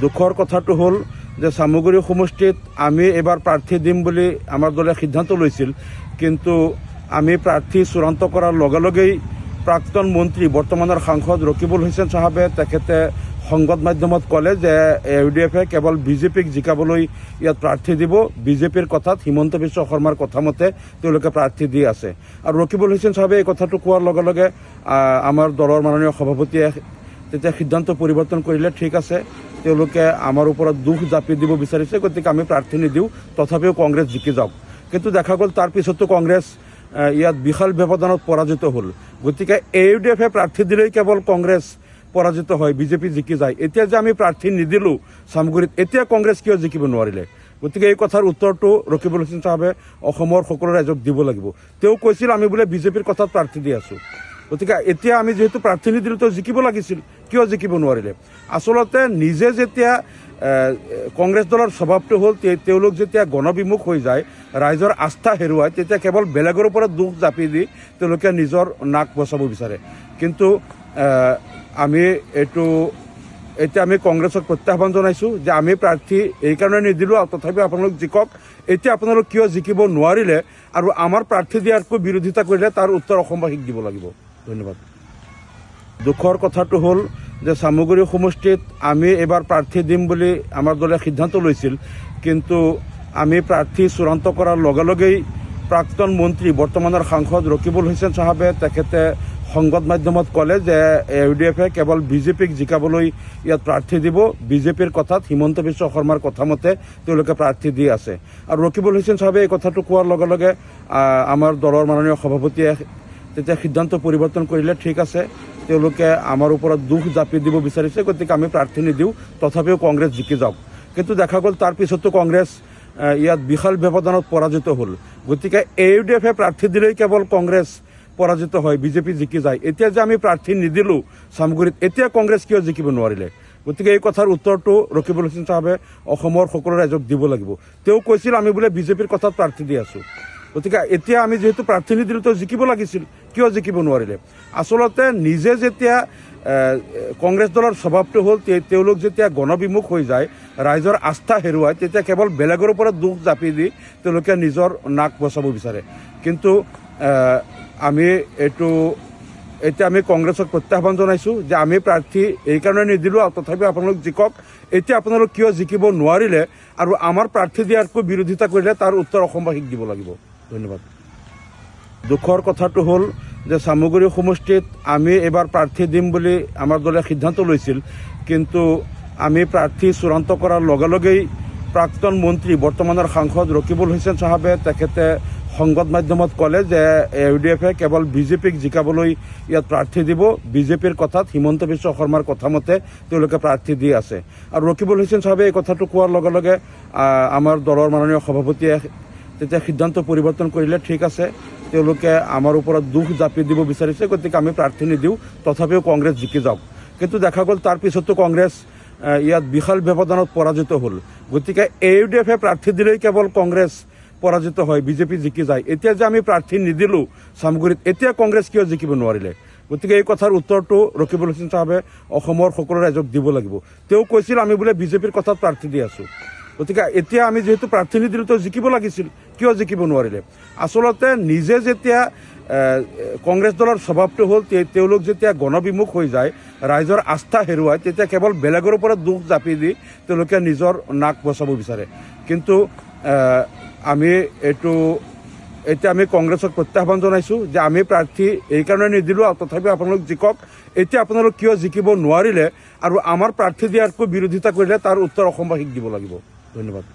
দুখৰ কথাটো হ'ল যে চামগুৰি সমষ্টিত আমি এবাৰ প্ৰাৰ্থী দিম বুলি আমাৰ দলে সিদ্ধান্ত লৈছিল, কিন্তু আমি প্ৰাৰ্থী চূড়ান্ত কৰাৰ লগে লগেই প্ৰাক্তন মন্ত্ৰী বৰ্তমানৰ সাংসদ ৰকিবুল হুছেইন চাহাবে তেখেতে সংবাদ মাধ্যমত ক'লে যে ইউডিএফে কেৱল বিজেপিক জিকাবলৈ ইয়াত প্ৰাৰ্থী দিব। বিজেপিৰ কথাত হিমন্ত বিশ্ব শৰ্মাৰ কথা মতে তেওঁলোকে প্ৰাৰ্থী দি আছে। আৰু ৰকিবুল হুছেইন চাহাবে এই কথাটো কোৱাৰ লগে লগে আমাৰ দলৰ মাননীয় সভাপতিয়ে তেতিয়া সিদ্ধান্ত পৰিৱৰ্তন কৰিলে। ঠিক আছে, তেওঁলোকে আমাৰ ওপৰত দুখ জাপি দিব বিচাৰিছে, গতিকে আমি প্ৰাৰ্থী নিদিওঁ, তথাপিও কংগ্ৰেছ জিকি যাওক। কিন্তু দেখা গ'ল তাৰ পিছতো কংগ্ৰেছ ইয়াত বিশাল ব্যৱধানত পৰাজিত হ'ল। গতিকে ইউডিএফে প্ৰাৰ্থী দিলেই কেৱল কংগ্ৰেছ পৰাজিত হয়, বিজেপি জিকি যায়। এতিয়া যে আমি প্ৰাৰ্থী নিদিলোঁ চামগুৰিত, এতিয়া কংগ্ৰেছ কিয় জিকিব নোৱাৰিলে? গতিকে এই কথাৰ উত্তৰটো ৰকিবুল হুছেইন চাহাবে অসমৰ সকলো ৰাইজক দিব লাগিব। তেওঁ কৈছিল আমি বোলে বিজেপিৰ কথাত প্ৰাৰ্থী দি আছোঁ। গতিকে এতিয়া আমি যিহেতু প্ৰাৰ্থী নিদিলোঁ, তেওঁ জিকিব লাগিছিল, কিয় জিকিব নোৱাৰিলে? আচলতে নিজে যেতিয়া কংগ্ৰেছ দলৰ স্বভাৱটো হ'ল তেওঁলোক যেতিয়া গণবিমুখ হৈ যায়, ৰাইজৰ আস্থা হেৰুৱায়, তেতিয়া কেৱল বেলেগৰ ওপৰত দুখ জাপি দি তেওঁলোকে নিজৰ নাক বচাব বিচাৰে। কিন্তু আমি এতিয়া আমি কংগ্ৰেছক প্ৰত্যাহ্বান জনাইছোঁ যে আমি প্ৰাৰ্থী এইকাৰণে নিদিলোঁ, তথাপিও আপোনালোক জিকক। এতিয়া আপোনালোক কিয় জিকিব নোৱাৰিলে আৰু আমাৰ প্ৰাৰ্থী দিয়াতকৈ বিৰোধিতা কৰিলে তাৰ উত্তৰ অসমবাসীক দিব লাগিব। ধন্যবাদ। দুখৰ কথাটো হ'ল যে চামগুৰি সমষ্টিত আমি এবাৰ প্ৰাৰ্থী দিম বুলি আমাৰ দলে সিদ্ধান্ত লৈছিল, কিন্তু আমি প্ৰাৰ্থী চূড়ান্ত কৰাৰ লগে লগেই প্ৰাক্তন মন্ত্ৰী বৰ্তমানৰ সাংসদ ৰকিবুল হুছেইন চাহাবে তেখেতে সংবাদ মাধ্যমত ক'লে যে ইউডিএফে কেৱল বিজেপিক জিকাবলৈ ইয়াত প্ৰাৰ্থী দিব। বিজেপিৰ কথাত হিমন্ত বিশ্ব শৰ্মাৰ কথা মতে তেওঁলোকে প্ৰাৰ্থী দি আছে। আৰু ৰকিবুল হুছেইন চাহাবে এই কথাটো কোৱাৰ লগে লগে আমাৰ দলৰ মাননীয় সভাপতিয়ে তেতিয়া সিদ্ধান্ত পৰিৱৰ্তন কৰিলে। ঠিক আছে, তেওঁলোকে আমাৰ ওপৰত দুখ জাপি দিব বিচাৰিছে, গতিকে আমি প্ৰাৰ্থী নিদিওঁ, তথাপিও কংগ্ৰেছ জিকি যাওক। কিন্তু দেখা গ'ল তাৰ পিছতো কংগ্ৰেছ ইয়াত বিশাল ব্যৱধানত পৰাজিত হ'ল। গতিকে ইউডিএফে প্ৰাৰ্থী দিলেই কেৱল কংগ্ৰেছ পৰাজিত হয়, বিজেপি জিকি যায়। এতিয়া যে আমি প্ৰাৰ্থী নিদিলোঁ চামগুৰিত, এতিয়া কংগ্ৰেছ কিয় জিকিব নোৱাৰিলে? গতিকে এই কথাৰ উত্তৰটো ৰকিবুল হুছেইন চাহাবে অসমৰ সকলো ৰাইজক দিব লাগিব। তেওঁ কৈছিল আমি বোলে বিজেপিৰ কথাত প্ৰাৰ্থী দি আছোঁ। গতিকে এতিয়া আমি যিহেতু প্ৰাৰ্থী নিদিলোঁ, তেওঁ জিকিব লাগিছিল, কিয় জিকিব নোৱাৰিলে? আচলতে নিজে যেতিয়া কংগ্ৰেছ দলৰ স্বভাৱটো হ'ল তেওঁলোক যেতিয়া গণবিমুখ হৈ যায়, ৰাইজৰ আস্থা হেৰুৱায়, তেতিয়া কেৱল বেলেগৰ ওপৰত দুখ জাপি দি তেওঁলোকে নিজৰ নাক বচাব বিচাৰে। কিন্তু আমি এতিয়া আমি কংগ্ৰেছক প্ৰত্যাহ্বান জনাইছোঁ যে আমি প্ৰাৰ্থী এইকাৰণে নিদিলোঁ, তথাপিও আপোনালোক জিকক। এতিয়া আপোনালোক কিয় জিকিব নোৱাৰিলে আৰু আমাৰ প্ৰাৰ্থী দিয়াতকৈ বিৰোধিতা কৰিলে তাৰ উত্তৰ অসমবাসীক দিব লাগিব। ধন্যবাদ। দুখৰ কথাটো হ'ল যে চামগুৰি সমষ্টিত আমি এবাৰ প্ৰাৰ্থী দিম বুলি আমাৰ দলে সিদ্ধান্ত লৈছিল, কিন্তু আমি প্ৰাৰ্থী চূড়ান্ত কৰাৰ লগে লগেই প্ৰাক্তন মন্ত্ৰী বৰ্তমানৰ সাংসদ ৰকিবুল হুছেইন চাহাবে তেখেতে সংবাদ মাধ্যমত ক'লে যে ইউডিএফে কেৱল বিজেপিক জিকাবলৈ ইয়াত প্ৰাৰ্থী দিব। বিজেপিৰ কথাত হিমন্ত বিশ্ব শৰ্মাৰ কথা মতে তেওঁলোকে প্ৰাৰ্থী দি আছে। আৰু ৰকিবুল হুছেইন চাহাবে এই কথাটো কোৱাৰ লগে লগে আমাৰ দলৰ মাননীয় সভাপতিয়ে তেতিয়া সিদ্ধান্ত পৰিৱৰ্তন কৰিলে। ঠিক আছে, তেওঁলোকে আমাৰ ওপৰত দুখ জাপি দিব বিচাৰিছে, গতিকে আমি প্ৰাৰ্থী নিদিওঁ, তথাপিও কংগ্ৰেছ জিকি যাওক। কিন্তু দেখা গ'ল তাৰ পিছতো কংগ্ৰেছ ইয়াত বিশাল ব্যৱধানত পৰাজিত হ'ল। গতিকে ইউডিএফে প্ৰাৰ্থী দিলেই কেৱল কংগ্ৰেছ পৰাজিত হয়, বিজেপি জিকি যায়। এতিয়া যে আমি প্ৰাৰ্থী নিদিলোঁ চামগুৰিত, এতিয়া কংগ্ৰেছ কিয় জিকিব নোৱাৰিলে? গতিকে এই কথাৰ উত্তৰটো ৰকিবুল হুছেইন চাহাবে অসমৰ সকলো ৰাইজক দিব লাগিব। তেওঁ কৈছিল আমি বোলে বিজেপিৰ কথাত প্ৰাৰ্থী দি আছোঁ। গতিকে এতিয়া আমি যিহেতু প্ৰাৰ্থী নিদিলোঁ, তেওঁ জিকিব লাগিছিল, কিয় জিকিব নোৱাৰিলে? আচলতে নিজে যেতিয়া কংগ্ৰেছ দলৰ স্বভাৱটো হ'ল তেওঁলোক যেতিয়া গণবিমুখ হৈ যায়, ৰাইজৰ আস্থা হেৰুৱায়, তেতিয়া কেৱল বেলেগৰ ওপৰত দুখ জাপি দি তেওঁলোকে নিজৰ নাক বচাব বিচাৰে। কিন্তু আমি এতিয়া আমি কংগ্ৰেছক প্ৰত্যাহ্বান জনাইছোঁ যে আমি প্ৰাৰ্থী এইকাৰণে নিদিলোঁ, তথাপিও আপোনালোক জিকক। এতিয়া আপোনালোক কিয় জিকিব নোৱাৰিলে আৰু আমাৰ প্ৰাৰ্থী দিয়াতকৈ বিৰোধিতা কৰিলে তাৰ উত্তৰ অসমবাসীক দিব লাগিব। ধন্যবাদ।